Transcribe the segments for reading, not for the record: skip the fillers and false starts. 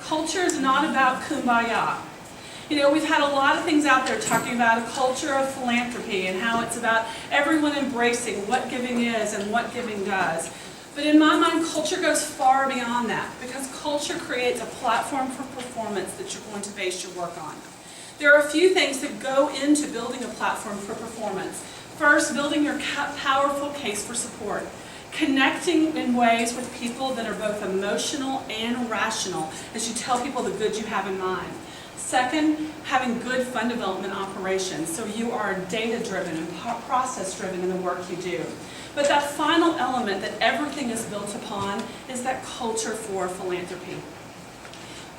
Culture is not about kumbaya. You know, we've had a lot of things out there talking about a culture of philanthropy and how it's about everyone embracing what giving is and what giving does. But in my mind, culture goes far beyond that, because culture creates a platform for performance that you're going to base your work on. There are a few things that go into building a platform for performance. First, building your powerful case for support. Connecting in ways with people that are both emotional and rational as you tell people the good you have in mind. Second, having good fund development operations, so you are data-driven and process-driven in the work you do. But that final element that everything is built upon is that culture for philanthropy.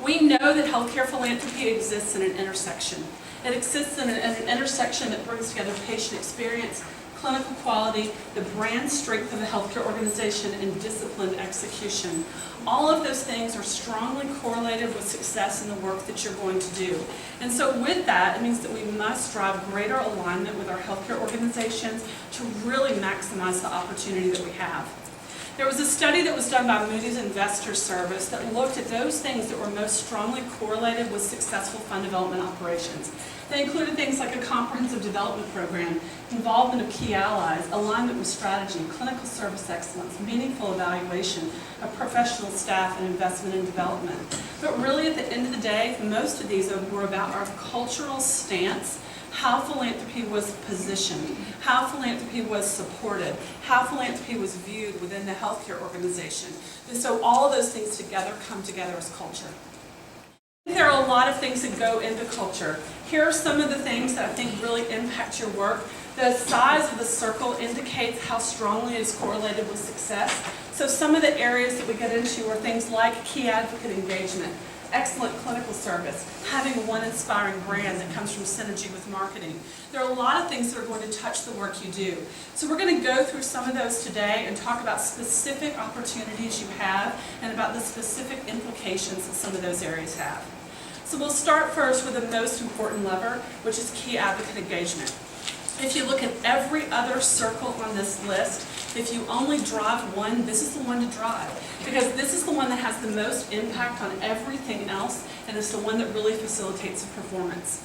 We know that healthcare philanthropy exists in an intersection. It exists in an intersection that brings together patient experience, clinical quality, the brand strength of the healthcare organization, and disciplined execution. All of those things are strongly correlated with success in the work that you're going to do. And so with that, it means that we must drive greater alignment with our healthcare organizations to really maximize the opportunity that we have. There was a study that was done by Moody's Investor Service that looked at those things that were most strongly correlated with successful fund development operations. They included things like a comprehensive development program, involvement of key allies, alignment with strategy, clinical service excellence, meaningful evaluation of professional staff, and investment in development. But really, at the end of the day, most of these were about our cultural stance, how philanthropy was positioned, how philanthropy was supported, how philanthropy was viewed within the healthcare organization. And so all of those things together come together as culture. There are a lot of things that go into culture. Here are some of the things that I think really impact your work. The size of the circle indicates how strongly it is correlated with success. So some of the areas that we get into are things like key advocate engagement, excellent clinical service, having one inspiring brand that comes from synergy with marketing. There are a lot of things that are going to touch the work you do. So we're going to go through some of those today and talk about specific opportunities you have and about the specific implications that some of those areas have. So we'll start first with the most important lever, which is key advocate engagement. If you look at every other circle on this list, if you only drive one, this is the one to drive. Because this is the one that has the most impact on everything else, and it's the one that really facilitates performance.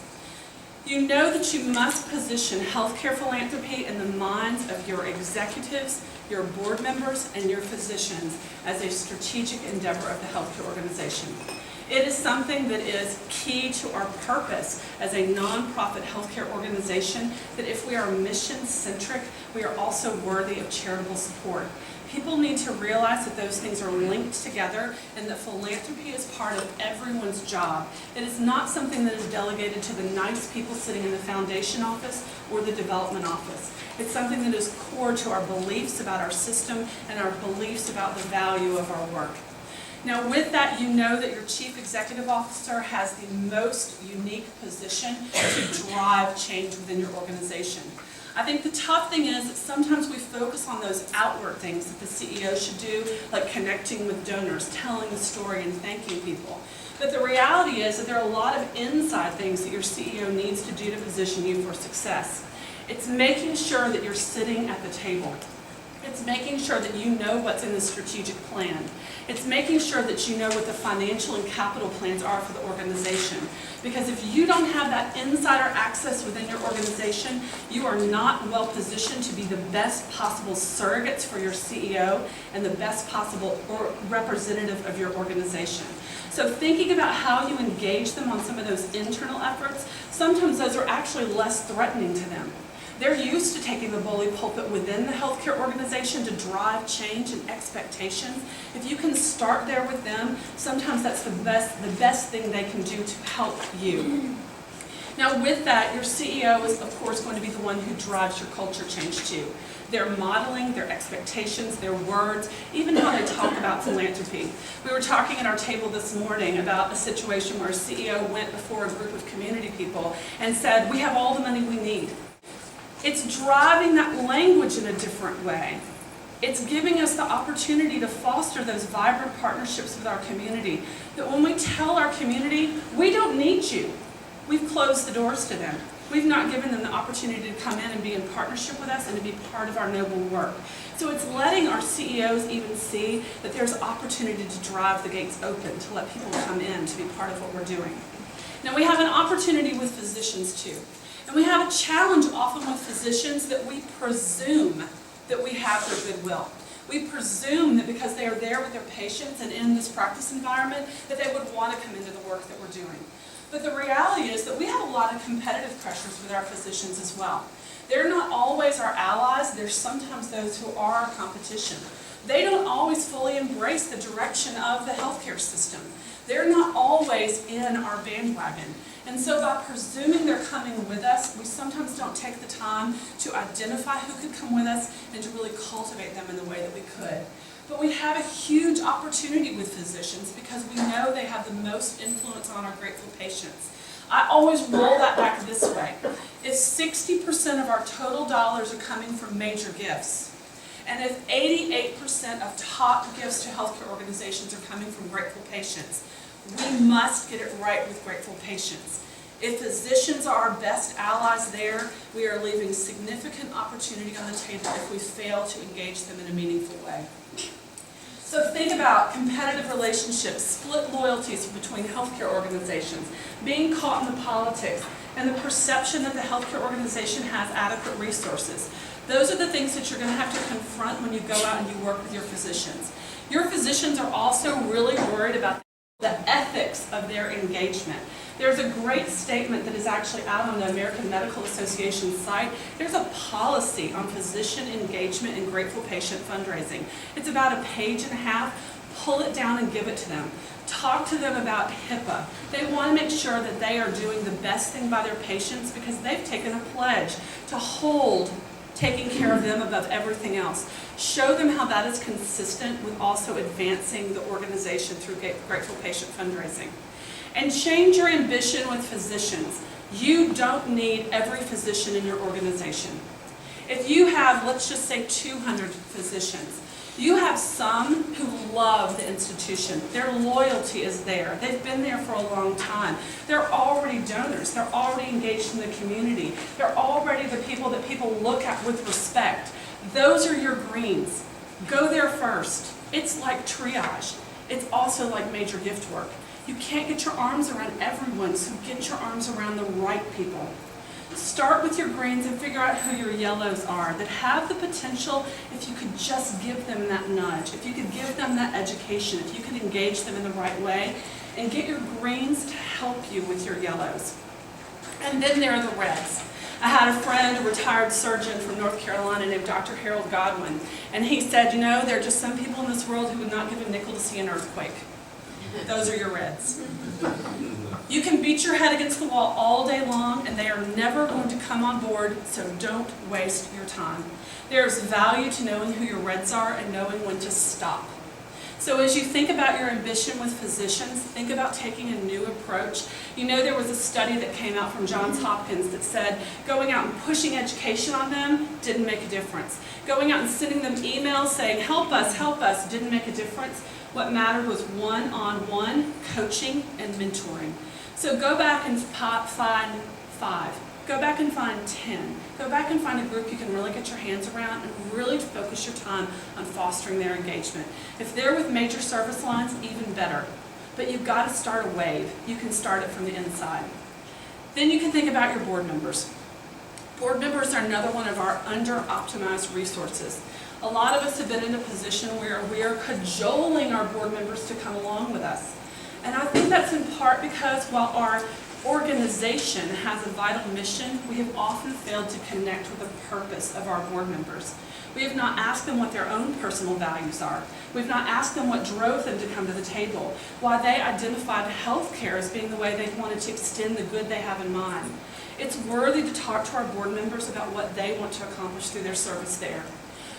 You know that you must position healthcare philanthropy in the minds of your executives, your board members, and your physicians as a strategic endeavor of the healthcare organization. It is something that is key to our purpose as a nonprofit healthcare organization, that if we are mission-centric, we are also worthy of charitable support. People need to realize that those things are linked together and that philanthropy is part of everyone's job. It is not something that is delegated to the nice people sitting in the foundation office or the development office. It's something that is core to our beliefs about our system and our beliefs about the value of our work. Now with that, you know that your Chief Executive Officer has the most unique position to drive change within your organization. I think the tough thing is that sometimes we focus on those outward things that the CEO should do, like connecting with donors, telling the story, and thanking people. But the reality is that there are a lot of inside things that your CEO needs to do to position you for success. It's making sure that you're sitting at the table. It's making sure that you know what's in the strategic plan. It's making sure that you know what the financial and capital plans are for the organization. Because if you don't have that insider access within your organization, you are not well positioned to be the best possible surrogates for your CEO and the best possible representative of your organization. So thinking about how you engage them on some of those internal efforts, sometimes those are actually less threatening to them. They're used to taking the bully pulpit within the healthcare organization to drive change and expectations. If you can start there with them, sometimes that's the best thing they can do to help you. Now with that, your CEO is of course going to be the one who drives your culture change too. Their modeling, their expectations, their words, even how they talk about philanthropy. We were talking at our table this morning about a situation where a CEO went before a group of community people and said, "We have all the money we need." It's driving that language in a different way. It's giving us the opportunity to foster those vibrant partnerships with our community. That when we tell our community, we don't need you, we've closed the doors to them. We've not given them the opportunity to come in and be in partnership with us and to be part of our noble work. So it's letting our CEOs even see that there's opportunity to drive the gates open, to let people come in to be part of what we're doing. Now we have an opportunity with physicians too. And we have a challenge often with physicians that we presume that we have their goodwill. We presume that because they are there with their patients and in this practice environment, that they would want to come into the work that we're doing. But the reality is that we have a lot of competitive pressures with our physicians as well. They're not always our allies. There's sometimes those who are our competition. They don't always fully embrace the direction of the healthcare system. They're not always in our bandwagon. And so by presuming they're coming with us, we sometimes don't take the time to identify who could come with us and to really cultivate them in the way that we could. But we have a huge opportunity with physicians because we know they have the most influence on our grateful patients. I always roll that back this way. If 60% of our total dollars are coming from major gifts, and if 88% of top gifts to healthcare organizations are coming from grateful patients, we must get it right with grateful patients. If physicians are our best allies there, we are leaving significant opportunity on the table if we fail to engage them in a meaningful way. So think about competitive relationships, split loyalties between healthcare organizations, being caught in the politics, and the perception that the healthcare organization has adequate resources. Those are the things that you're going to have to confront when you go out and you work with your physicians. Your physicians are also really worried about the ethics of their engagement. There's a great statement that is actually out on the American Medical Association site. There's a policy on physician engagement and grateful patient fundraising. It's about a page and a half. Pull it down and give it to them. Talk to them about HIPAA. They want to make sure that they are doing the best thing by their patients because they've taken a pledge to hold taking care of them above everything else. Show them how that is consistent with also advancing the organization through grateful patient fundraising. And change your ambition with physicians. You don't need every physician in your organization. If you have, let's just say 200 physicians, you have some who love the institution. Their loyalty is there. They've been there for a long time. They're already donors. They're already engaged in the community. They're already the people that people look at with respect. Those are your greens. Go there first. It's like triage. It's also like major gift work. You can't get your arms around everyone, so get your arms around the right people. Start with your greens and figure out who your yellows are that have the potential if you could just give them that nudge, if you could give them that education, if you could engage them in the right way, and get your greens to help you with your yellows. And then there are the reds. I had a friend, a retired surgeon from North Carolina named Dr. Harold Godwin, and he said, you know, there are just some people in this world who would not give a nickel to see an earthquake. Those are your reds. You can beat your head against the wall all day long and they are never going to come on board, so don't waste your time. There's value to knowing who your reds are and knowing when to stop. So as you think about your ambition with physicians, think about taking a new approach. You know, there was a study that came out from Johns Hopkins that said going out and pushing education on them didn't make a difference. Going out and sending them emails saying, help us, didn't make a difference. What mattered was one-on-one coaching and mentoring. So go back and find 5. Go back and find 10. Go back and find a group you can really get your hands around and really focus your time on fostering their engagement. If they're with major service lines, even better. But you've got to start a wave. You can start it from the inside. Then you can think about your board members. Board members are another one of our under-optimized resources. A lot of us have been in a position where we are cajoling our board members to come along with us. And I think that's in part because while our organization has a vital mission, we have often failed to connect with the purpose of our board members. We have not asked them what their own personal values are. We've not asked them what drove them to come to the table, why they identified healthcare as being the way they wanted to extend the good they have in mind. It's worthy to talk to our board members about what they want to accomplish through their service there.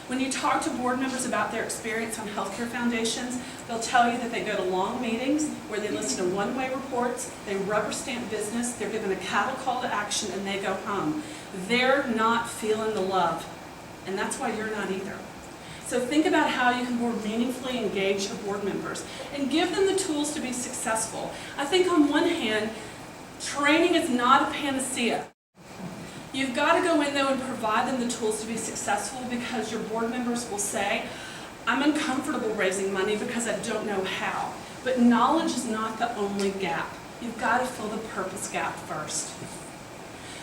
When you talk to board members about their experience on healthcare foundations, they'll tell you that they go to long meetings where they listen to one-way reports, they rubber stamp business, they're given a cattle call to action, and they go home. They're not feeling the love, and that's why you're not either. So think about how you can more meaningfully engage your board members and give them the tools to be successful. I think on one hand, training is not a panacea. You've got to go in though and provide them the tools to be successful, because your board members will say, I'm uncomfortable raising money because I don't know how. But knowledge is not the only gap. You've got to fill the purpose gap first.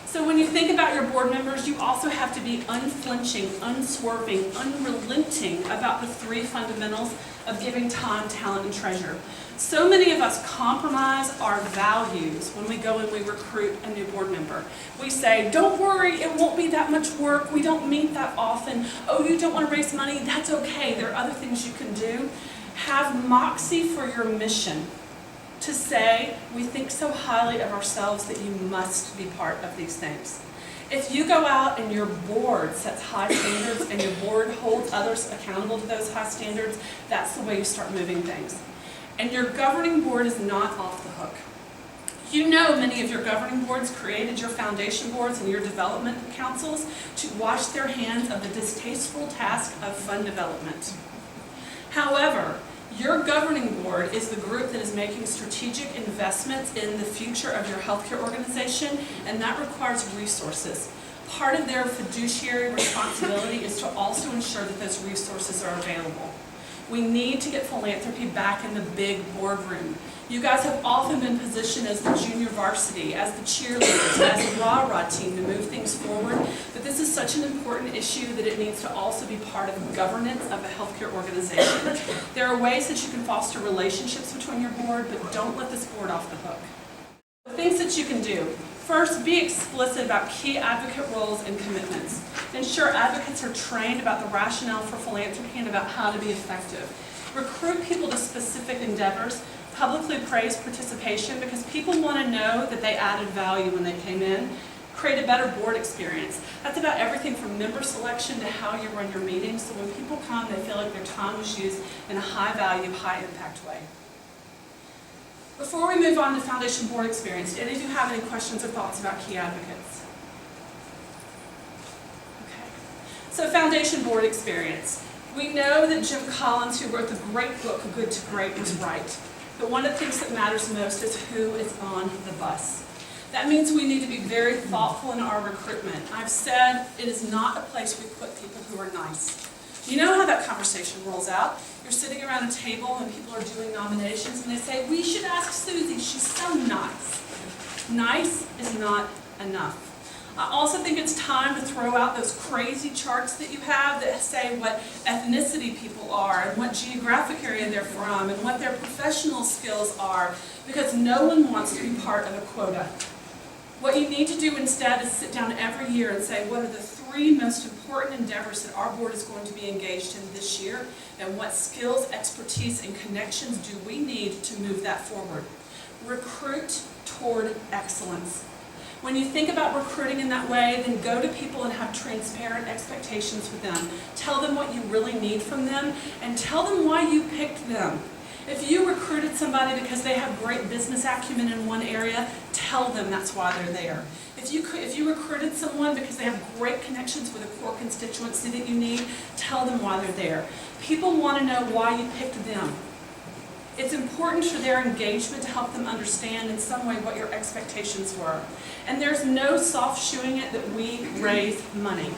So when you think about your board members, you also have to be unflinching, unswerving, unrelenting about the 3 fundamentals of giving time, talent, and treasure. So many of us compromise our values when we go and we recruit a new board member. We say, don't worry, it won't be that much work. We don't meet that often. Oh, you don't want to raise money? That's okay. There are other things you can do. Have moxie for your mission. To say, we think so highly of ourselves that you must be part of these things. If you go out and your board sets high standards and your board holds others accountable to those high standards, that's the way you start moving things. And your governing board is not off the hook. You know many of your governing boards created your foundation boards and your development councils to wash their hands of the distasteful task of fund development. However, your governing board is the group that is making strategic investments in the future of your healthcare organization, and that requires resources. Part of their fiduciary responsibility is to also ensure that those resources are available. We need to get philanthropy back in the big boardroom. You guys have often been positioned as the junior varsity, as the cheerleaders, as the rah-rah team to move things forward, but this is such an important issue that it needs to also be part of governance of a healthcare organization. There are ways that you can foster relationships between your board, but don't let this board off the hook. Things that you can do. First, be explicit about key advocate roles and commitments. Ensure advocates are trained about the rationale for philanthropy and about how to be effective. Recruit people to specific endeavors. Publicly praise participation, because people want to know that they added value when they came in. Create a better board experience. That's about everything from member selection to how you run your meetings, so when people come, they feel like their time was used in a high-value, high-impact way. Before we move on to foundation board experience, do any of you have any questions or thoughts about key advocates? Okay. So foundation board experience. We know that Jim Collins, who wrote the great book, Good to Great, was right. But one of the things that matters most is who is on the bus. That means we need to be very thoughtful in our recruitment. I've said it is not a place we put people who are nice. You know how that conversation rolls out. You're sitting around a table and people are doing nominations and they say, we should ask Susie, she's so nice. Nice is not enough. I also think it's time to throw out those crazy charts that you have that say what ethnicity people are and what geographic area they're from and what their professional skills are, because no one wants to be part of a quota. What you need to do instead is sit down every year and say, what are the 3 most important endeavors that our board is going to be engaged in this year, and what skills, expertise, and connections do we need to move that forward? Recruit toward excellence. When you think about recruiting in that way, then go to people and have transparent expectations with them. Tell them what you really need from them, and tell them why you picked them. If you recruited somebody because they have great business acumen in one area, tell them that's why they're there. If you recruited someone because they have great connections with a core constituency that you need, tell them why they're there. People want to know why you picked them. It's important for their engagement to help them understand in some way what your expectations were. And there's no soft shoeing it that we raise money.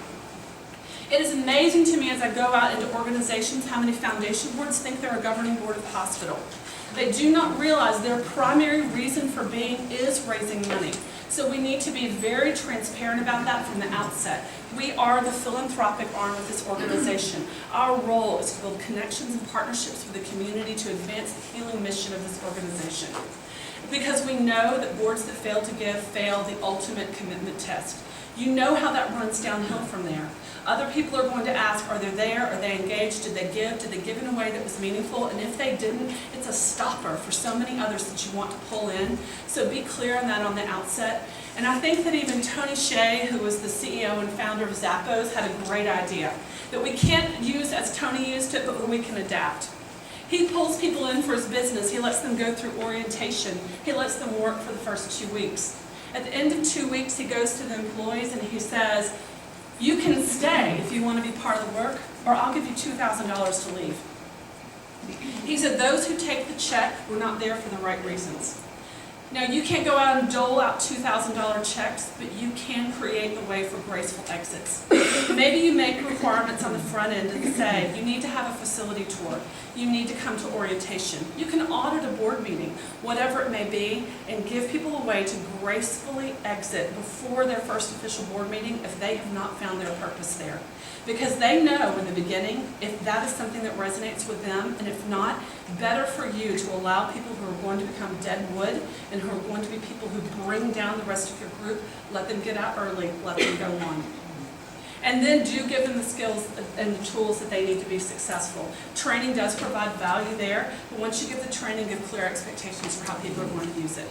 It is amazing to me as I go out into organizations how many foundation boards think they're a governing board of a hospital. They do not realize their primary reason for being is raising money. So we need to be very transparent about that from the outset. We are the philanthropic arm of this organization. Our role is to build connections and partnerships with the community to advance the healing mission of this organization. Because we know that boards that fail to give fail the ultimate commitment test. You know how that runs downhill from there. Other people are going to ask, are they there? Are they engaged? Did they give? Did they give in a way that was meaningful? And if they didn't, it's a stopper for so many others that you want to pull in. So be clear on that on the outset. And I think that even Tony Hsieh, who was the CEO and founder of Zappos, had a great idea. That we can't use as Tony used it, but we can adapt. He pulls people in for his business. He lets them go through orientation. He lets them work for the first 2 weeks. At the end of 2 weeks, he goes to the employees and he says, you can stay if you want to be part of the work, or I'll give you $2,000 to leave. He said those who take the check were not there for the right reasons. Now, you can't go out and dole out $2,000 checks, but you can create the way for graceful exits. Maybe you make requirements on the front end and say, you need to have a facility tour, you need to come to orientation, you can audit a board meeting, whatever it may be, and give people a way to gracefully exit before their first official board meeting if they have not found their purpose there. Because they know in the beginning if that is something that resonates with them, and if not, better for you to allow people who are going to become dead wood and who are going to be people who bring down the rest of your group, let them get out early, let them go on. And then do give them the skills and the tools that they need to be successful. Training does provide value there, but once you give the training, give clear expectations for how people are going to use it.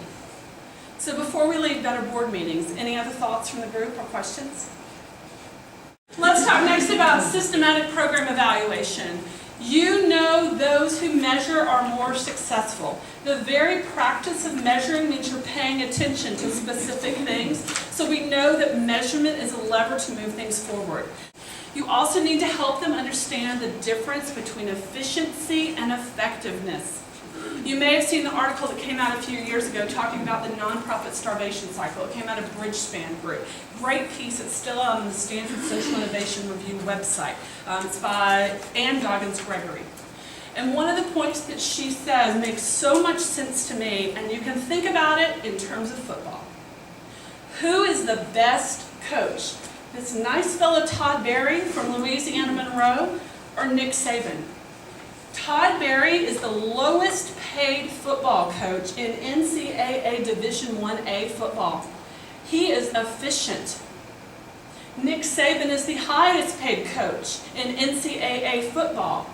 So before we leave better board meetings, any other thoughts from the group or questions? Let's talk next about systematic program evaluation. You know those who measure are more successful. The very practice of measuring means you're paying attention to specific things, so we know that measurement is a lever to move things forward. You also need to help them understand the difference between efficiency and effectiveness. You may have seen the article that came out a few years ago talking about the nonprofit starvation cycle. It came out of Bridgespan Group. Great piece. It's still on the Stanford Social Innovation Review website. It's by Ann Goggins-Gregory. And one of the points that she says makes so much sense to me, and you can think about it in terms of football. Who is the best coach? This nice fellow Todd Berry from Louisiana Monroe or Nick Saban? Todd Berry is the lowest paid football coach in NCAA Division 1A football. He is efficient. Nick Saban is the highest paid coach in NCAA football,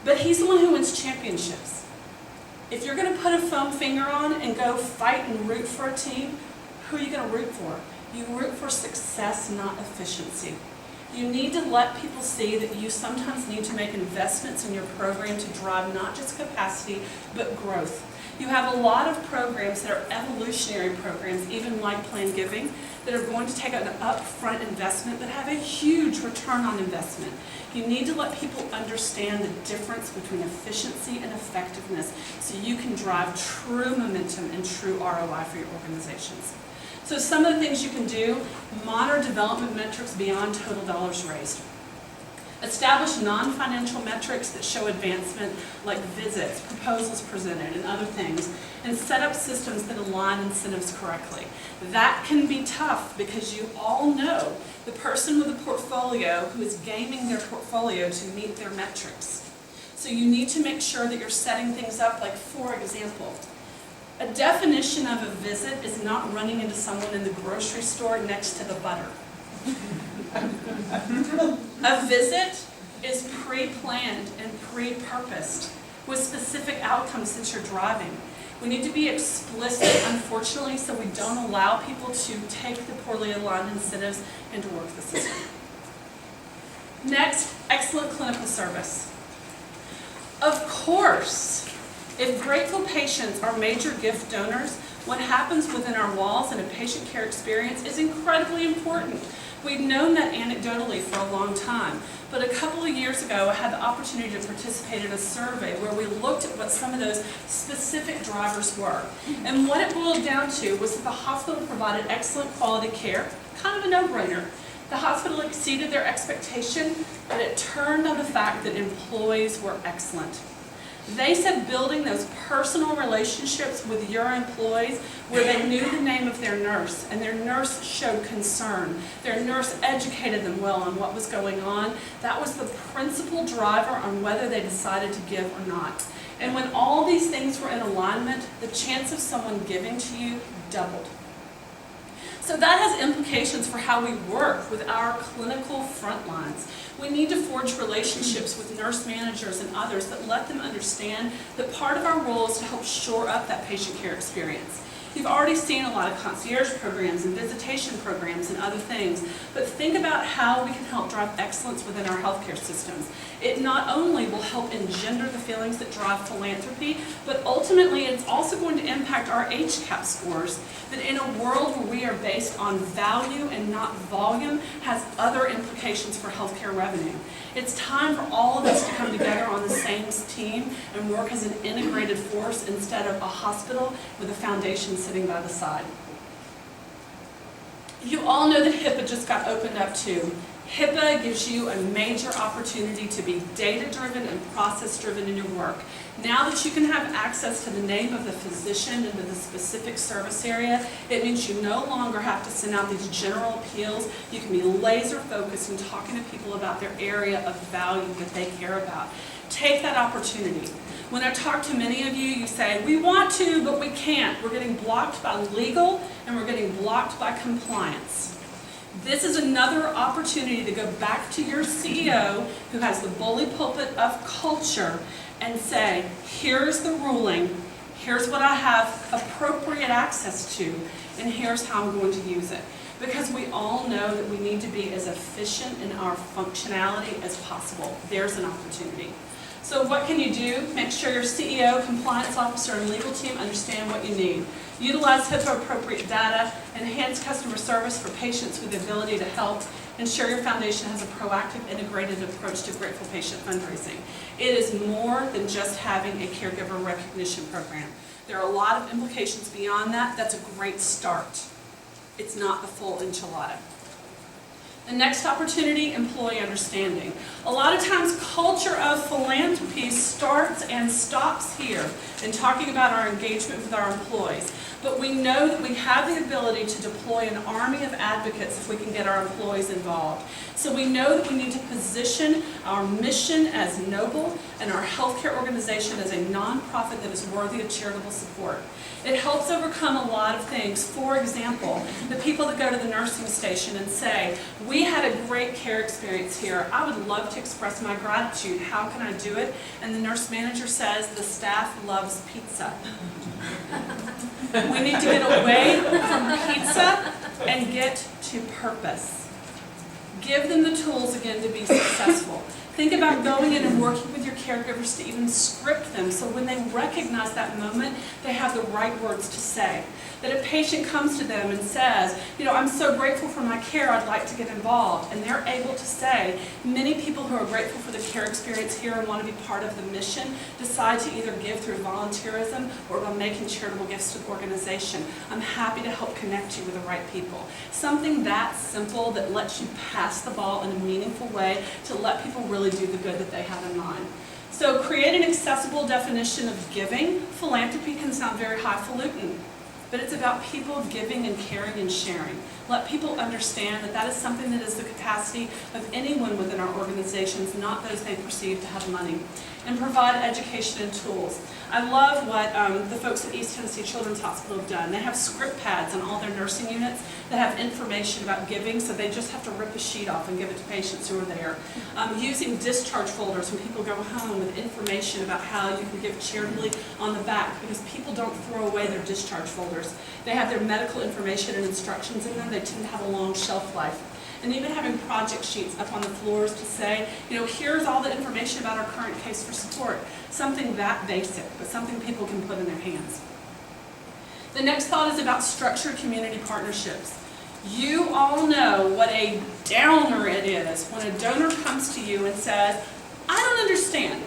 but he's the one who wins championships. If you're going to put a foam finger on and go fight and root for a team, who are you going to root for? You root for success, not efficiency. You need to let people see that you sometimes need to make investments in your program to drive not just capacity, but growth. You have a lot of programs that are evolutionary programs, even like Plan Giving, that are going to take an upfront investment but have a huge return on investment. You need to let people understand the difference between efficiency and effectiveness so you can drive true momentum and true ROI for your organizations. So some of the things you can do: monitor development metrics beyond total dollars raised. Establish non-financial metrics that show advancement, like visits, proposals presented, and other things, and set up systems that align incentives correctly. That can be tough because you all know the person with a portfolio who is gaming their portfolio to meet their metrics. So you need to make sure that you're setting things up, like, for example, a definition of a visit is not running into someone in the grocery store next to the butter. A visit is pre-planned and pre-purposed with specific outcomes that you're driving. We need to be explicit, unfortunately, so we don't allow people to take the poorly aligned incentives and to work the system. Next, excellent clinical service. Of course, if grateful patients are major gift donors, what happens within our walls in a patient care experience is incredibly important. We've known that anecdotally for a long time, but a couple of years ago I had the opportunity to participate in a survey where we looked at what some of those specific drivers were. And what it boiled down to was that the hospital provided excellent quality care, kind of a no-brainer. The hospital exceeded their expectation, but it turned on the fact that employees were excellent. They said building those personal relationships with your employees where they knew the name of their nurse and their nurse showed concern. Their nurse educated them well on what was going on. That was the principal driver on whether they decided to give or not. And when all these things were in alignment, the chance of someone giving to you doubled. So that has implications for how we work with our clinical front lines. We need to forge relationships with nurse managers and others that let them understand that part of our role is to help shore up that patient care experience. You've already seen a lot of concierge programs and visitation programs and other things, but think about how we can help drive excellence within our healthcare systems. It not only will help engender the feelings that drive philanthropy, but ultimately it's also going to impact our HCAP scores, that in a world where we are based on value and not volume has other implications for healthcare revenue. It's time for all of us to come together on the same team and work as an integrated force instead of a hospital with a foundation sitting by the side. You all know that HIPAA just got opened up too. HIPAA gives you a major opportunity to be data-driven and process-driven in your work. Now that you can have access to the name of the physician and to the specific service area, it means you no longer have to send out these general appeals. You can be laser-focused in talking to people about their area of value that they care about. Take that opportunity. When I talk to many of you, you say, we want to, but we can't. We're getting blocked by legal and we're getting blocked by compliance. This is another opportunity to go back to your CEO who has the bully pulpit of culture and say, here's the ruling, here's what I have appropriate access to, and here's how I'm going to use it. Because we all know that we need to be as efficient in our functionality as possible. There's an opportunity. So what can you do? Make sure your CEO, compliance officer, and legal team understand what you need. Utilize HIPAA-appropriate data, enhance customer service for patients with the ability to help, ensure your foundation has a proactive, integrated approach to grateful patient fundraising. It is more than just having a caregiver recognition program. There are a lot of implications beyond that. That's a great start. It's not the full enchilada. The next opportunity, employee understanding. A lot of times culture of philanthropy starts and stops here in talking about our engagement with our employees. But we know that we have the ability to deploy an army of advocates if we can get our employees involved. So we know that we need to position our mission as noble and our healthcare organization as a nonprofit that is worthy of charitable support. It helps overcome a lot of things. For example, the people that go to the nursing station and say, we had a great care experience here. I would love to express my gratitude. How can I do it? And the nurse manager says, the staff loves pizza. We need to get away from pizza and get to purpose. Give them the tools again to be successful. Think about going in and working with your caregivers to even script them so when they recognize that moment, they have the right words to say. That a patient comes to them and says, I'm so grateful for my care, I'd like to get involved. And they're able to say, many people who are grateful for the care experience here and want to be part of the mission decide to either give through volunteerism or by making charitable gifts to the organization. I'm happy to help connect you with the right people. Something that simple that lets you pass the ball in a meaningful way to let people really do the good that they have in mind. So create an accessible definition of giving. Philanthropy can sound very highfalutin, but it's about people giving and caring and sharing. Let people understand that that is something that is the capacity of anyone within our organizations, not those they perceive to have money. And provide education and tools. I love what the folks at East Tennessee Children's Hospital have done. They have script pads on all their nursing units that have information about giving, so they just have to rip a sheet off and give it to patients who are there. Using discharge folders when people go home with information about how you can give charitably on the back, because people don't throw away their discharge folders. They have their medical information and instructions in them. They tend to have a long shelf life. And even having project sheets up on the floors to say, here's all the information about our current case for support. Something that basic, but something people can put in their hands. The next thought is about structured community partnerships. You all know what a downer it is when a donor comes to you and says, I don't understand.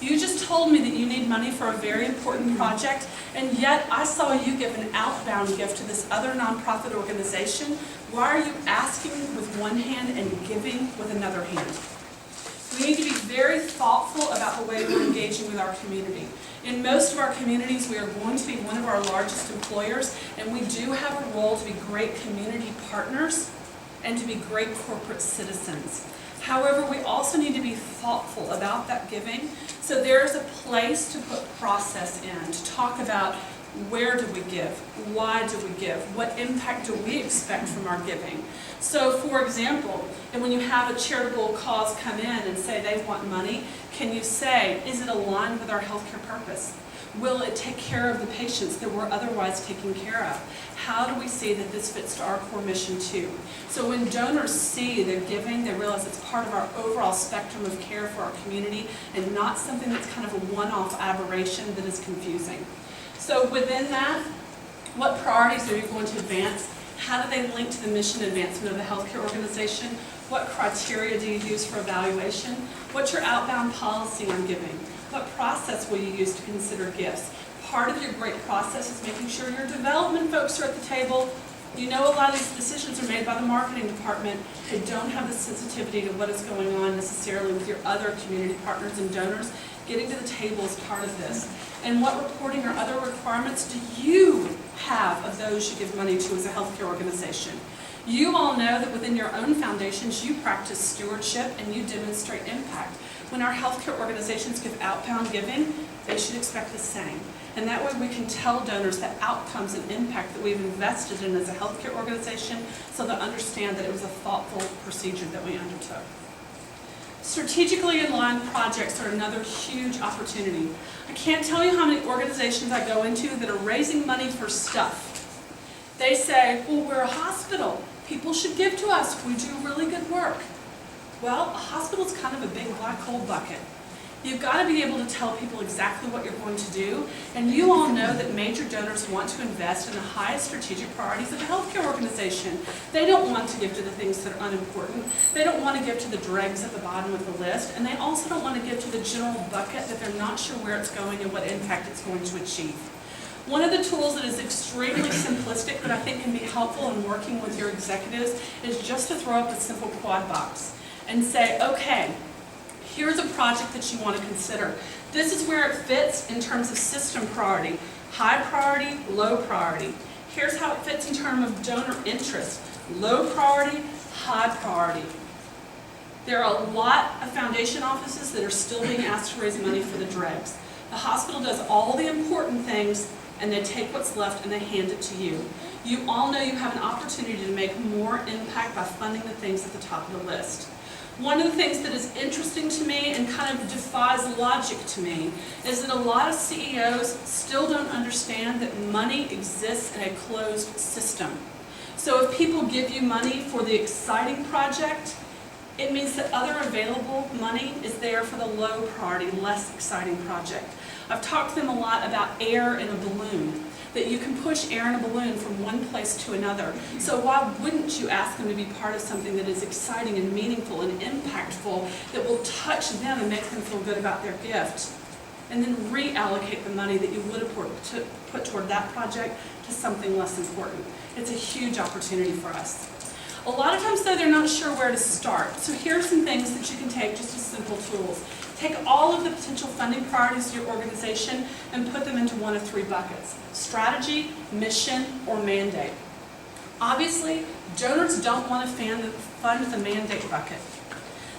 You just told me that you need money for a very important project, and yet I saw you give an outbound gift to this other nonprofit organization. Why are you asking with one hand and giving with another hand? We need to be very thoughtful about the way we're engaging with our community. In most of our communities, we are going to be one of our largest employers, and we do have a role to be great community partners and to be great corporate citizens. However, we also need to be thoughtful about that giving. So there's a place to put process in, to talk about where do we give, why do we give, what impact do we expect from our giving. So for example, and when you have a charitable cause come in and say they want money, can you say, is it aligned with our healthcare purpose? Will it take care of the patients that we're otherwise taking care of? How do we see that this fits to our core mission too? So when donors see their giving, they realize it's part of our overall spectrum of care for our community and not something that's kind of a one-off aberration that is confusing. So within that, what priorities are you going to advance? How do they link to the mission advancement of the healthcare organization? What criteria do you use for evaluation? What's your outbound policy on giving? What process will you use to consider gifts? Part of your great process is making sure your development folks are at the table. You know a lot of these decisions are made by the marketing department. They don't have the sensitivity to what is going on necessarily with your other community partners and donors. Getting to the table is part of this. And what reporting or other requirements do you have of those you give money to as a healthcare organization? You all know that within your own foundations, you practice stewardship and you demonstrate impact. When our healthcare organizations give outbound giving, they should expect the same. And that way we can tell donors the outcomes and impact that we've invested in as a healthcare organization so they'll understand that it was a thoughtful procedure that we undertook. Strategically aligned projects are another huge opportunity. I can't tell you how many organizations I go into that are raising money for stuff. They say, well, we're a hospital. People should give to us. We do really good work. Well, a hospital is kind of a big black hole bucket. You've got to be able to tell people exactly what you're going to do, and you all know that major donors want to invest in the highest strategic priorities of a healthcare organization. They don't want to give to the things that are unimportant. They don't want to give to the dregs at the bottom of the list, and they also don't want to give to the general bucket that they're not sure where it's going and what impact it's going to achieve. One of the tools that is extremely simplistic but I think can be helpful in working with your executives is just to throw up a simple quad box and say, okay, here's a project that you want to consider. This is where it fits in terms of system priority. High priority, low priority. Here's how it fits in terms of donor interest. Low priority, high priority. There are a lot of foundation offices that are still being asked to raise money for the dregs. The hospital does all the important things and they take what's left and they hand it to you. You all know you have an opportunity to make more impact by funding the things at the top of the list. One of the things that is interesting to me and kind of defies logic to me is that a lot of CEOs still don't understand that money exists in a closed system. So if people give you money for the exciting project, it means that other available money is there for the low priority, less exciting project. I've talked to them a lot about air in a balloon, that you can push air in a balloon from one place to another. So why wouldn't you ask them to be part of something that is exciting and meaningful and impactful that will touch them and make them feel good about their gift? And then reallocate the money that you would have put toward that project to something less important. It's a huge opportunity for us. A lot of times though, they're not sure where to start. So here are some things that you can take just as simple tools. Take all of the potential funding priorities of your organization and put them into one of three buckets: strategy, mission, or mandate. Obviously, donors don't want to fund the mandate bucket.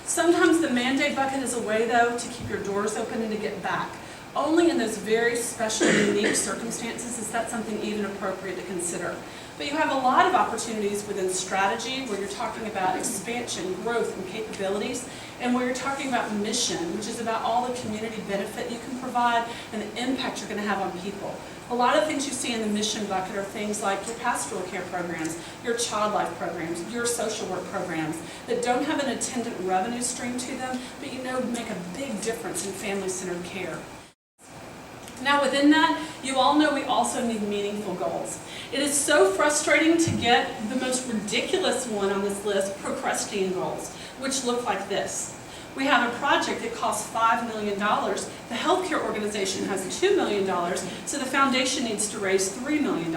Sometimes the mandate bucket is a way, though, to keep your doors open and to get back. Only in those very special, unique circumstances is that something even appropriate to consider. But you have a lot of opportunities within strategy where you're talking about expansion, growth, and capabilities, and where you're talking about mission, which is about all the community benefit you can provide and the impact you're going to have on people. A lot of things you see in the mission bucket are things like your pastoral care programs, your child life programs, your social work programs that don't have an attendant revenue stream to them, but you know make a big difference in family-centered care. Now within that, you all know we also need meaningful goals. It is so frustrating to get the most ridiculous one on this list, Procrustean goals, which look like this. We have a project that costs $5 million. The healthcare organization has $2 million, so the foundation needs to raise $3 million.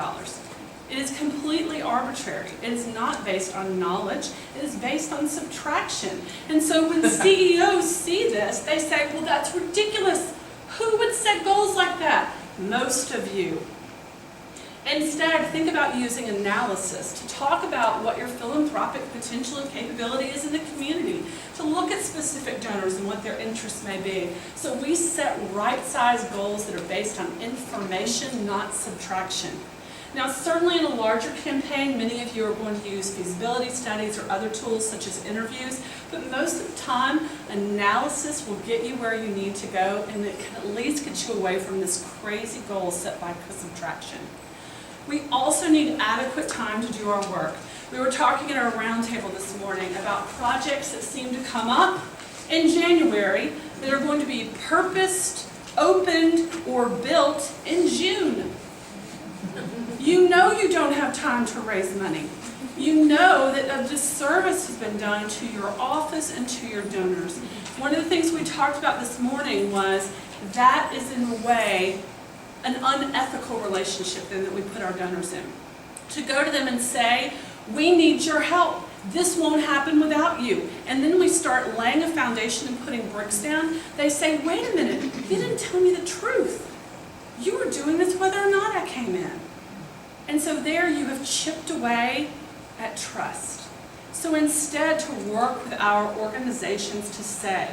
It is completely arbitrary. It is not based on knowledge. It is based on subtraction. And so when CEOs see this, they say, well, that's ridiculous. Who would set goals like that? Most of you. Instead, think about using analysis to talk about what your philanthropic potential and capability is in the community, to look at specific donors and what their interests may be. So we set right-sized goals that are based on information, not subtraction. Now, certainly in a larger campaign, many of you are going to use feasibility studies or other tools such as interviews, but most of the time, analysis will get you where you need to go, and it can at least get you away from this crazy goal set by subtraction. We also need adequate time to do our work. We were talking at our roundtable this morning about projects that seem to come up in January that are going to be purposed, opened, or built in June. You know you don't have time to raise money. You know that a disservice has been done to your office and to your donors. One of the things we talked about this morning was that is in a way an unethical relationship then that we put our donors in. To go to them and say, we need your help. This won't happen without you. And then we start laying a foundation and putting bricks down. They say, wait a minute, you didn't tell me the truth. You were doing this whether or not I came in. And so there you have chipped away at trust. So instead to work with our organizations to say,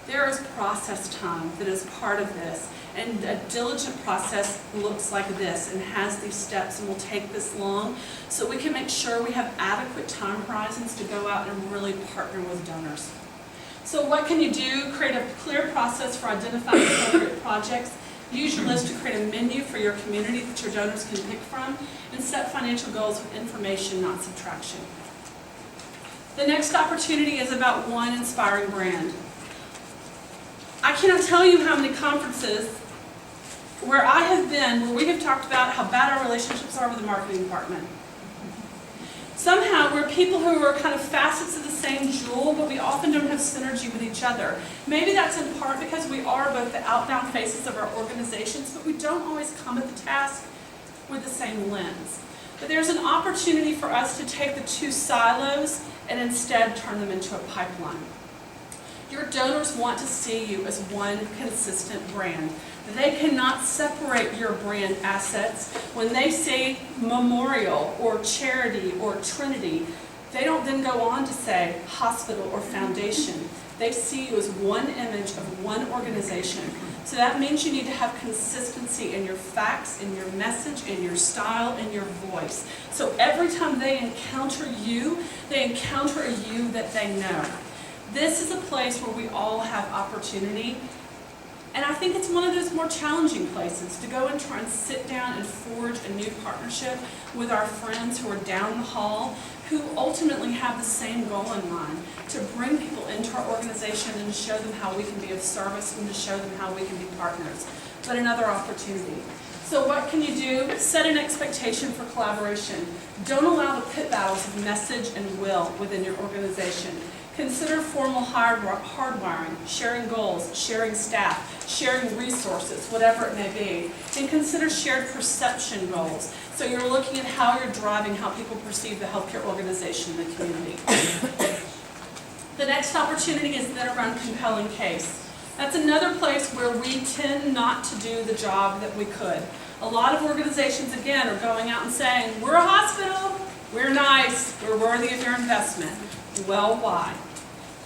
there is process time that is part of this, and a diligent process looks like this and has these steps and will take this long, so we can make sure we have adequate time horizons to go out and really partner with donors. So what can you do? Create a clear process for identifying appropriate projects. Use your list to create a menu for your community that your donors can pick from, and set financial goals with information, not subtraction. The next opportunity is about one inspiring brand. I cannot tell you how many conferences where I have been where we have talked about how bad our relationships are with the marketing department. Somehow we're people who are kind of facets of the same jewel, but we often don't have synergy with each other. Maybe that's in part because we are both the outbound faces of our organizations, but we don't always come at the task with the same lens. But there's an opportunity for us to take the two silos and instead turn them into a pipeline. Your donors want to see you as one consistent brand. They cannot separate your brand assets. When they say memorial or charity or Trinity, they don't then go on to say hospital or foundation. They see you as one image of one organization. So that means you need to have consistency in your facts, in your message, in your style, in your voice. So every time they encounter you, they encounter a you that they know. This is a place where we all have opportunity, and I think it's one of those more challenging places to go and try and sit down and forge a new partnership with our friends who are down the hall, who ultimately have the same goal in mind, to bring people into our organization and to show them how we can be of service and to show them how we can be partners. But another opportunity. So what can you do? Set an expectation for collaboration. Don't allow the pit battles of message and will within your organization. Consider formal hardwiring, sharing goals, sharing staff, sharing resources, whatever it may be. And consider shared perception goals. So you're looking at how you're driving how people perceive the healthcare organization in the community. The next opportunity is then around compelling case. That's another place where we tend not to do the job that we could. A lot of organizations, again, are going out and saying, we're a hospital, we're nice, we're worthy of your investment. Well, why?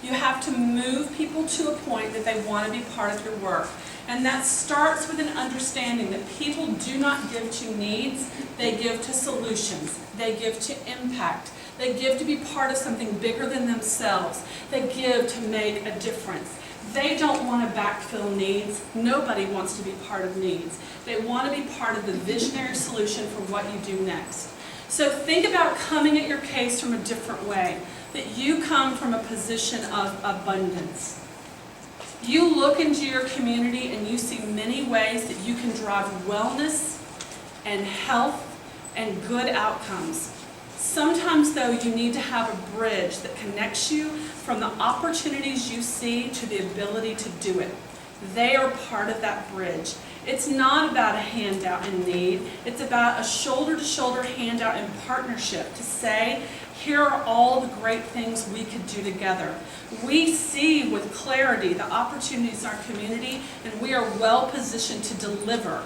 You have to move people to a point that they want to be part of your work. And that starts with an understanding that people do not give to needs, they give to solutions, they give to impact, they give to be part of something bigger than themselves, they give to make a difference. They don't want to backfill needs. Nobody wants to be part of needs. They want to be part of the visionary solution for what you do next. So think about coming at your case from a different way, that you come from a position of abundance. You look into your community and you see many ways that you can drive wellness and health and good outcomes. Sometimes, though, you need to have a bridge that connects you from the opportunities you see to the ability to do it. They are part of that bridge. It's not about a handout in need. It's about a shoulder-to-shoulder handout in partnership to say, here are all the great things we could do together. We see with clarity the opportunities in our community, and we are well positioned to deliver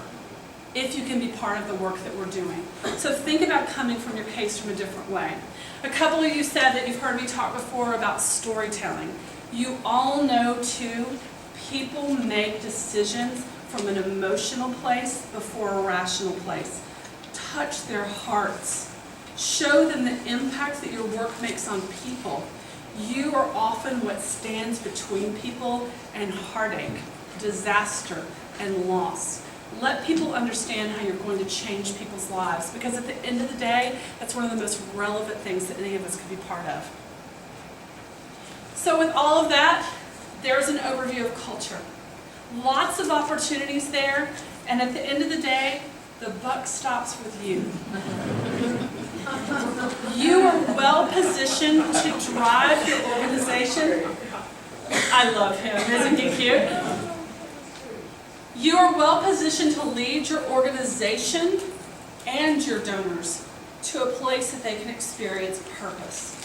if you can be part of the work that we're doing. So think about coming from your case from a different way. A couple of you said that you've heard me talk before about storytelling. You all know, too, people make decisions from an emotional place before a rational place. Touch their hearts. Show them the impact that your work makes on people. You are often what stands between people and heartache, disaster, and loss. Let people understand how you're going to change people's lives, because at the end of the day, that's one of the most relevant things that any of us could be part of. So with all of that, there's an overview of culture. Lots of opportunities there, and at the end of the day, the buck stops with you. You are well positioned to drive your organization. I love him, isn't he cute? You are well positioned to lead your organization and your donors to a place that they can experience purpose.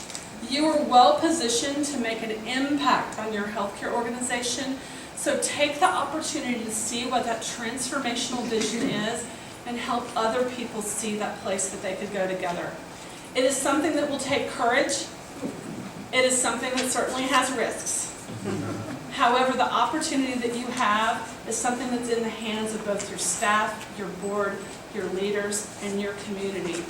You are well positioned to make an impact on your healthcare organization, so take the opportunity to see what that transformational vision is and help other people see that place that they could go together. It is something that will take courage. It is something that certainly has risks. However, the opportunity that you have is something that's in the hands of both your staff, your board, your leaders, and your community.